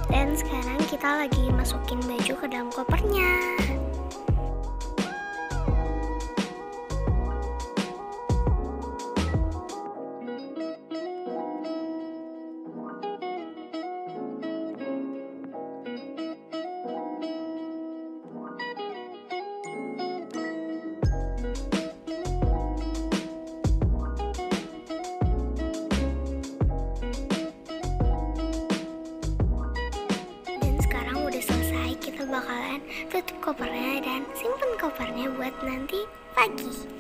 Dan sekarang kita lagi masukin baju ke dalam kopernya. Bakalan tutup kopernya dan simpen kopernya buat nanti pagi.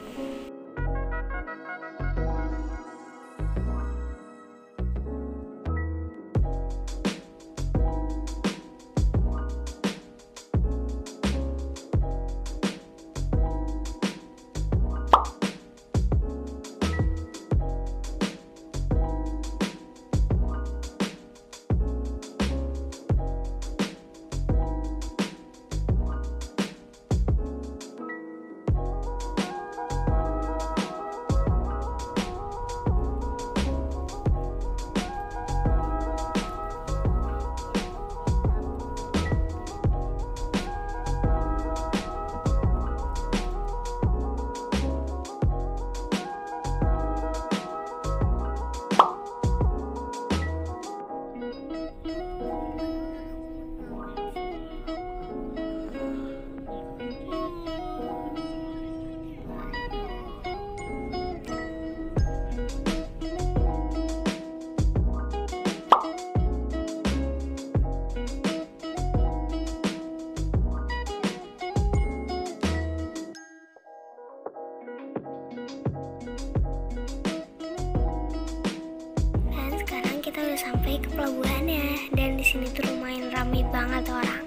Kita udah sampai ke pelabuhannya dan di sini tuh lumayan ramai banget orang.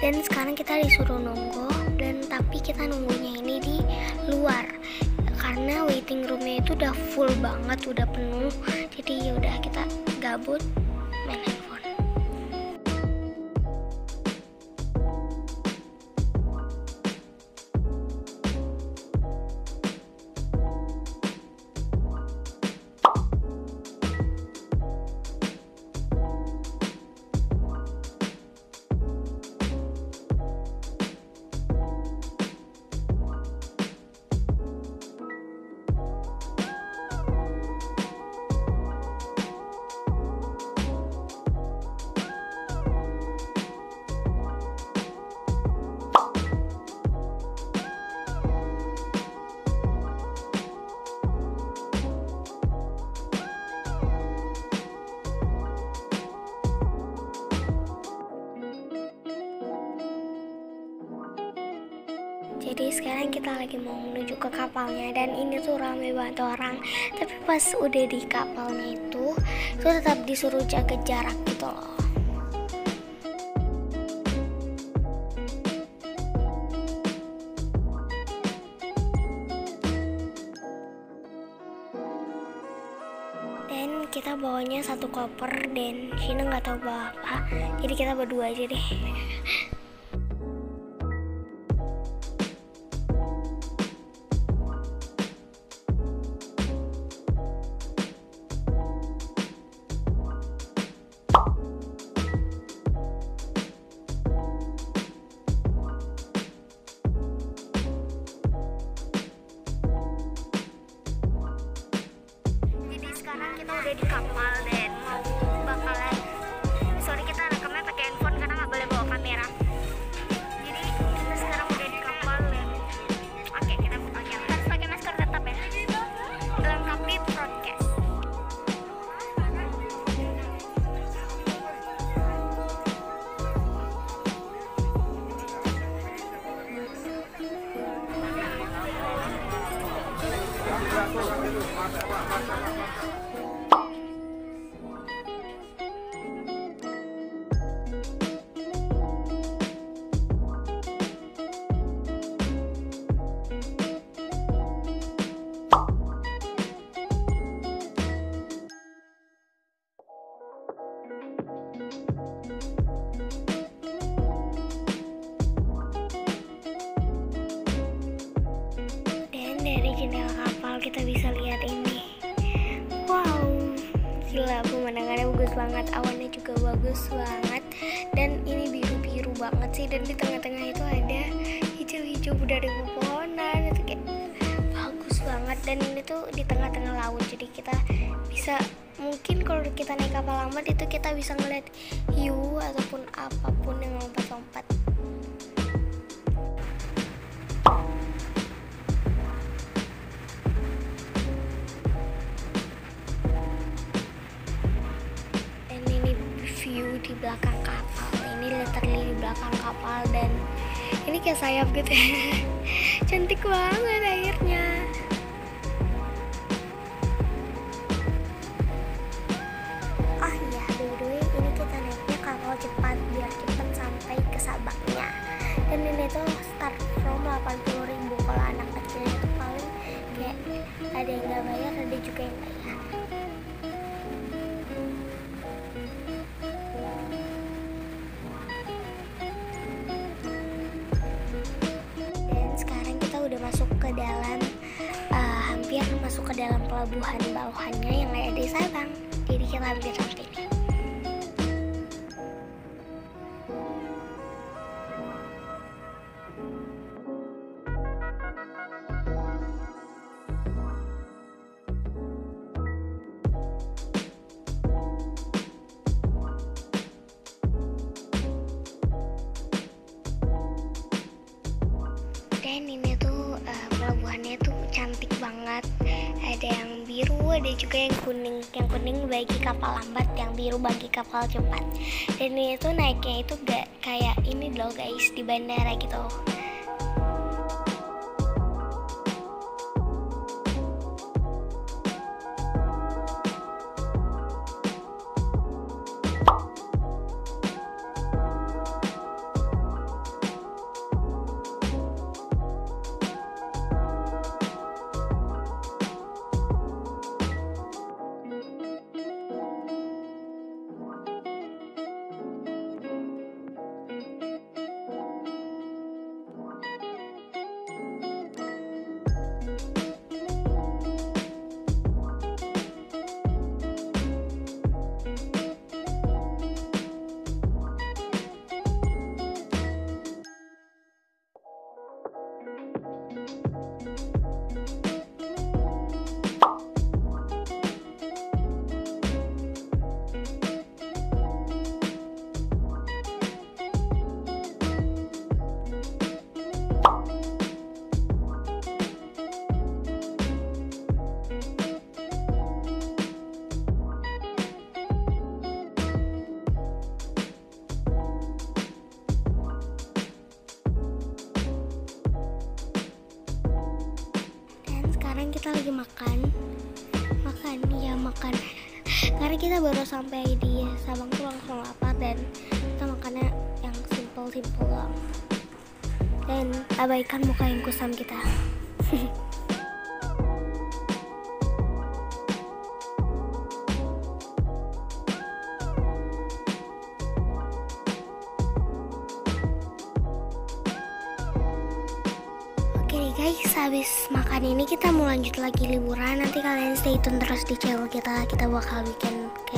Dan sekarang kita disuruh nunggu tapi kita nunggunya ini di luar karena waiting roomnya itu udah full banget, udah penuh. Jadi yaudah kita gabut main handphone. Jadi sekarang kita lagi mau menuju ke kapalnya dan ini tuh ramai banget orang. Tapi pas udah di kapalnya itu tetap disuruh jaga jarak gitu loh. Dan kita bawanya satu koper dan Shina nggak tahu bawa apa. Jadi kita berdua aja deh. Sekarang kita udah di kapal dan bakalan kita rekamnya pakai handphone karena nggak boleh bawa kamera. Jadi kita sekarang udah di kapal dan kita harus pakai masker tetap ya, melengkapi broadcast. Dari jendela kapal kita bisa lihat ini. Wow, gila, pemandangannya bagus banget, awannya juga bagus banget, dan ini biru-biru banget sih, dan di tengah-tengah itu ada hijau-hijau dari pepohonan, itu kayak bagus banget. Dan ini tuh di tengah-tengah laut, jadi kita bisa, mungkin kalau kita naik kapal lambat itu kita bisa ngeliat hiu ataupun apapun yang lompat-lompat. Dan ini view di belakang kapal, ini literally di belakang kapal, dan ini kayak sayap gitu ya. Cantik banget airnya. Oh iya, by the way, ini kita naiknya kapal cepat biar cepat sampai ke Sabangnya. Dan ini tuh start from 80.000. Kalau anak kecil itu paling kayak ada yang nggak bayar, ada juga yang bayar. Dan sekarang kita udah masuk ke dalam, hampir masuk ke dalam pelabuhan bawahannya yang ada di Sabang. Jadi kita hampir sampai nih. Dan ini tuh pelabuhannya tuh cantik banget. Ada yang biru, ada juga yang kuning. Yang kuning bagi kapal lambat, yang biru bagi kapal cepat. Dan ini tuh naiknya itu gak kayak ini loh guys, di bandara gitu. Sekarang kita lagi makan karena kita baru sampai di Sabang tuh langsung lapar, dan kita makannya yang simple doang, dan abaikan muka yang kusam kita. Oke guys, habis makan ini kita mau lanjut lagi liburan. Nanti kalian stay tune terus di channel kita. Kita bakal bikin kayak